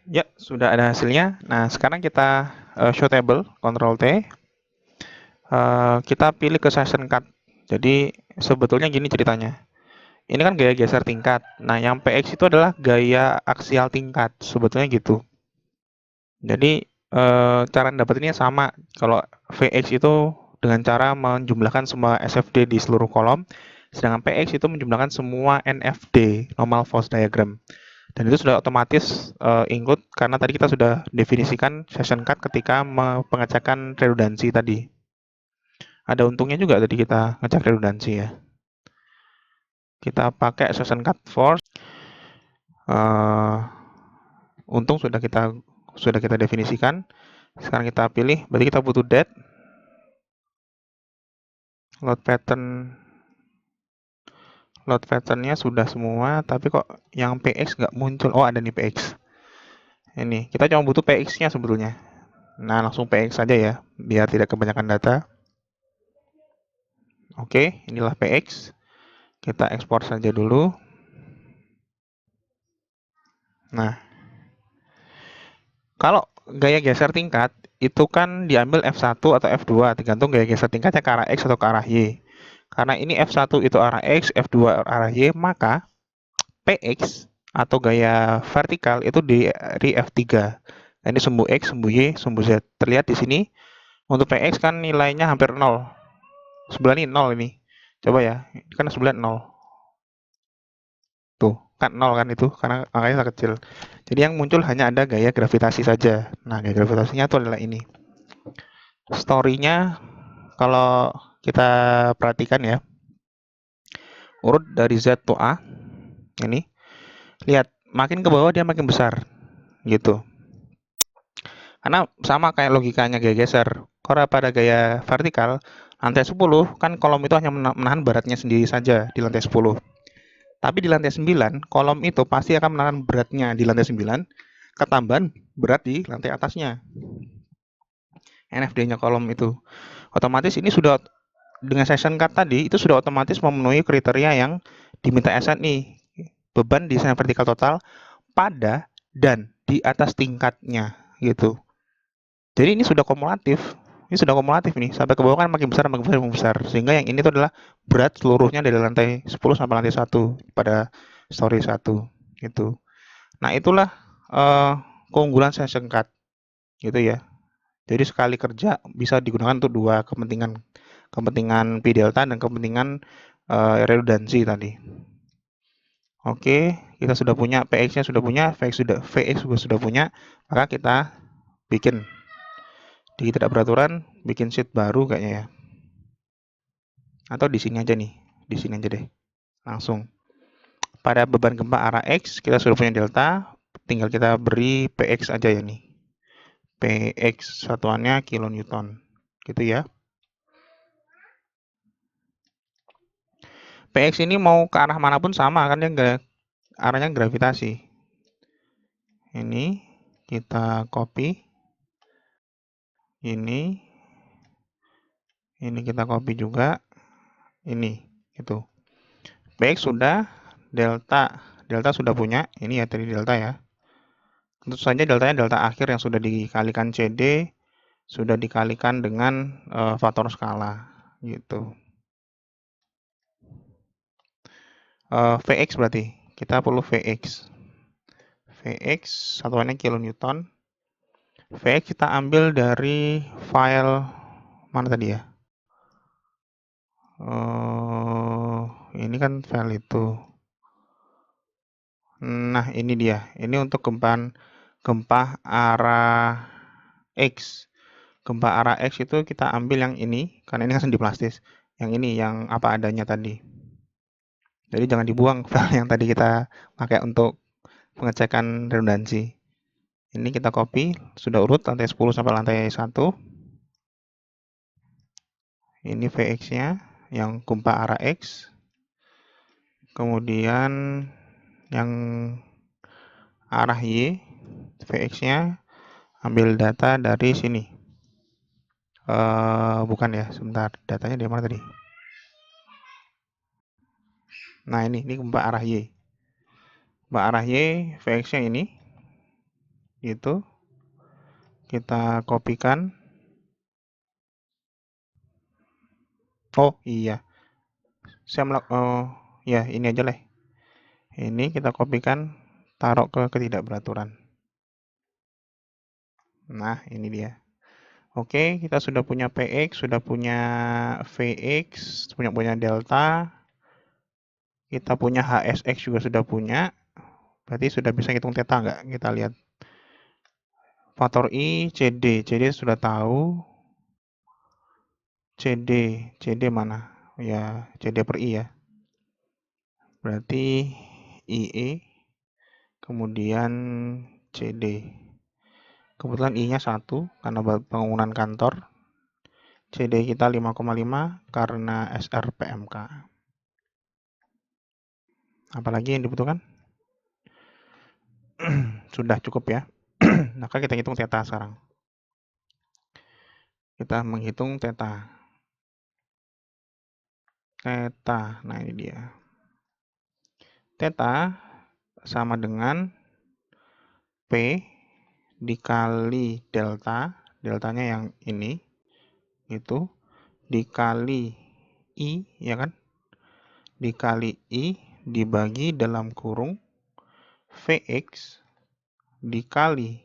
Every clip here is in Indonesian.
Ya, sudah ada hasilnya. Nah, sekarang kita show table, Ctrl T. Kita pilih ke session cut. Jadi, sebetulnya gini ceritanya. Ini kan gaya geser tingkat. Nah, yang PX itu adalah gaya aksial tingkat. Sebetulnya gitu. Jadi, cara dapetinnya sama. Kalau VX itu dengan cara menjumlahkan semua SFD di seluruh kolom, sedangkan PX itu menjumlahkan semua NFD, normal force diagram. Dan itu sudah otomatis include karena tadi kita sudah definisikan session cut ketika pengecekan redundansi tadi. Ada untungnya juga tadi kita ngecek redundansi ya. Kita pakai session cut force. Uh, untung sudah kita definisikan. Sekarang kita pilih, berarti kita butuh date, load patternnya sudah semua, tapi kok yang PX nggak muncul. Oh, ada nih PX. Ini kita cuma butuh PX-nya sebetulnya. Nah, langsung PX saja ya, biar tidak kebanyakan data. Oke, inilah PX. Kita ekspor saja dulu. Nah, kalau gaya geser tingkat itu kan diambil F1 atau F2, tergantung gaya geser tingkatnya ke arah X atau ke arah Y. Karena ini F1 itu arah X, F2 arah Y, maka PX atau gaya vertikal itu di F3. Nah, ini sumbu X, sumbu Y, sumbu Z. Terlihat di sini, untuk PX kan nilainya hampir 0. Sebelah ini 0 ini. Coba ya, ini kan sebelah 0. Tuh, kan 0 kan itu, karena angkanya sangat kecil. Jadi yang muncul hanya ada gaya gravitasi saja. Nah, gaya gravitasinya itu adalah ini. Story-nya, kalau kita perhatikan ya, urut dari Z to A, ini, lihat, makin ke bawah dia makin besar, gitu. Karena sama kayak logikanya gaya geser. Kalau pada gaya vertikal, lantai 10 kan kolom itu hanya menahan beratnya sendiri saja di lantai 10. Tapi di lantai 9, kolom itu pasti akan menahan beratnya di lantai 9, ketambahan berat di lantai atasnya. NFD-nya kolom itu. Otomatis ini sudah dengan session cut tadi, itu sudah otomatis memenuhi kriteria yang diminta SNI. Beban di sana vertikal total pada dan di atas tingkatnya gitu. Jadi ini sudah kumulatif. Ini sudah kumulatif nih. Sampai ke bawah kan makin besar, makin besar, makin besar. Sehingga yang ini tuh adalah berat seluruhnya dari lantai 10 sampai lantai 1 pada story 1 gitu. Nah, itulah eh, keunggulan session cut gitu ya. Jadi sekali kerja bisa digunakan untuk dua kepentingan, kepentingan P delta dan kepentingan redundansi tadi. Oke, kita sudah punya PX-nya, sudah punya VX juga sudah punya, maka kita bikin di tidak beraturan, bikin sheet baru kayaknya ya. Atau di sini aja nih, di sini aja deh, langsung. Pada beban gempa arah X kita sudah punya delta, tinggal kita beri PX aja ya nih. PX satuannya kilonewton, gitu ya. PX ini mau ke arah manapun sama kan, dia arahnya gravitasi. Ini kita copy, ini kita copy juga, ini itu. PX sudah, delta sudah punya, ini ya tadi delta ya. Tentu saja deltanya delta akhir yang sudah dikalikan CD, sudah dikalikan dengan faktor skala gitu. VX berarti kita perlu VX. VX satuannya kilonewton. VX kita ambil dari file mana tadi ya? Ini kan file itu. Nah, ini dia. Ini untuk gempa arah X. Gempa arah X itu kita ambil yang ini, karena ini kan sendi plastis. Yang ini, yang apa adanya tadi. Jadi jangan dibuang file yang tadi kita pakai untuk pengecekan redundansi. Ini kita copy, sudah urut lantai 10 sampai lantai 1. Ini VX-nya, yang gempa arah X. Kemudian yang arah Y, VX-nya ambil data dari sini. Bukan ya, sebentar. Datanya dari mana tadi? Nah, ini gempa arah Y. Gempa arah Y, VX-nya ini. gitu. Kita kopikan. Oh iya, ya ini aja lah. Ini kita kopikan, taruh ke ketidakberaturan. Nah, ini dia. Oke, kita sudah punya PX, sudah punya VX, punya delta. Kita punya HSX juga sudah punya. Berarti sudah bisa hitung theta nggak? Kita lihat. Faktor I, CD. CD sudah tahu. CD mana? Ya, CD per I ya. Berarti IE, kemudian CD. Kebetulan I-nya 1 karena bangunan kantor. CD kita 5,5 karena SRPMK. Apalagi yang dibutuhkan? Sudah cukup ya. Maka kita hitung theta sekarang. Kita menghitung theta. Nah ini dia. Theta sama dengan P dikali delta, deltanya yang ini, itu, dikali I, ya kan? Dikali I dibagi dalam kurung VX dikali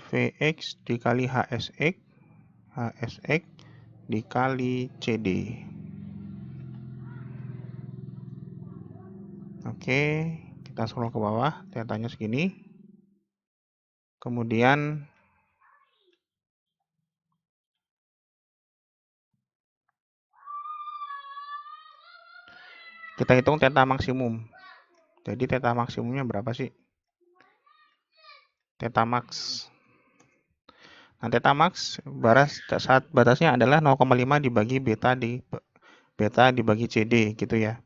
HSX dikali CD. Oke, kita scroll ke bawah, tetanya segini. Kemudian kita hitung theta maksimum. Jadi theta maksimumnya berapa sih? Theta max. Nah, theta max saat batasnya adalah 0,5 dibagi beta dibagi CD gitu ya.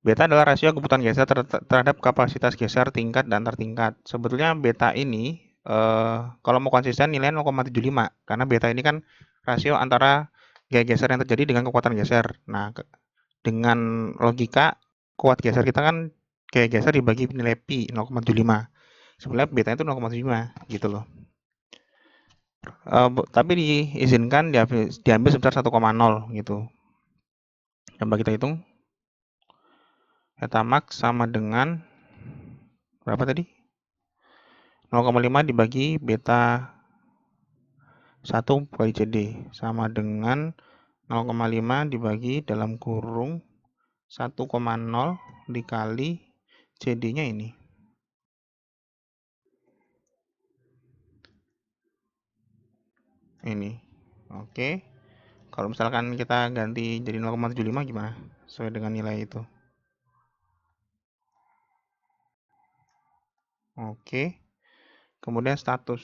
Beta adalah rasio kebutuhan geser terhadap kapasitas geser tingkat dan tertingkat. Sebetulnya beta ini kalau mau konsisten nilainya 0,75 karena beta ini kan rasio antara gaya geser yang terjadi dengan kekuatan geser. Nah, dengan logika kuat geser kita kan gaya geser dibagi nilai pi 0,75. Sebenarnya beta itu 0,75 gitu loh. Tapi diizinkan diambil sebesar 1,0 gitu. Coba kita hitung. Theta max sama dengan berapa tadi? 0,5 dibagi beta 1 kali CD sama dengan 0,5 dibagi dalam kurung 1,0 dikali CD-nya ini. Ini. Oke. Kalau misalkan kita ganti jadi 0,75 gimana? Sesuai dengan nilai itu. Oke. Kemudian status.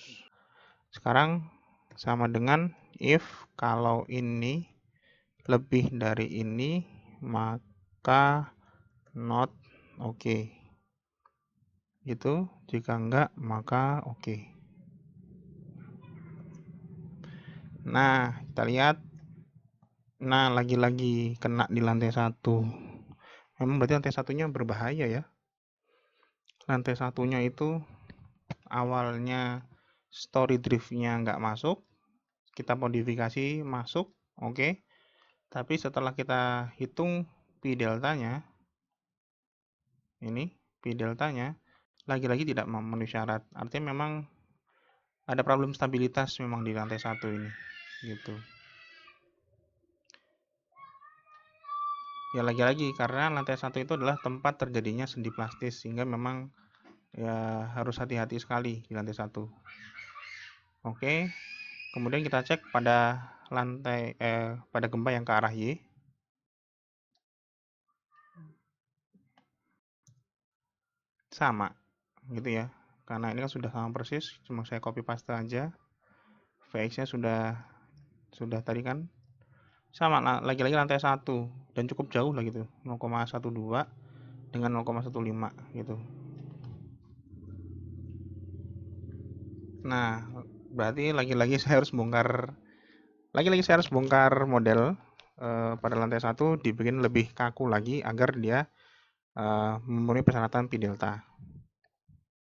Sekarang sama dengan if kalau ini lebih dari ini maka not oke. Gitu. Jika enggak maka oke. Nah, kita lihat. Nah, lagi-lagi kena di lantai 1. Memang berarti lantai satunya berbahaya ya. Lantai satunya itu awalnya story driftnya nggak masuk, kita modifikasi masuk, oke. Tapi setelah kita hitung pi deltanya, ini pi deltanya lagi-lagi tidak memenuhi syarat. Artinya memang ada problem stabilitas memang di lantai 1 ini, gitu. Ya lagi-lagi karena lantai 1 itu adalah tempat terjadinya sendi plastis sehingga memang ya harus hati-hati sekali di lantai 1. Oke. Kemudian kita cek pada pada gempa yang ke arah Y. Sama gitu ya. Karena ini kan sudah sama persis, cuma saya copy paste aja. VX-nya sudah tadi kan sama lagi-lagi lantai 1 dan cukup jauh lah gitu, 0,12 dengan 0,15 gitu. Nah, berarti lagi-lagi saya harus bongkar model pada lantai 1 dibikin lebih kaku lagi agar dia memenuhi persyaratan pi delta.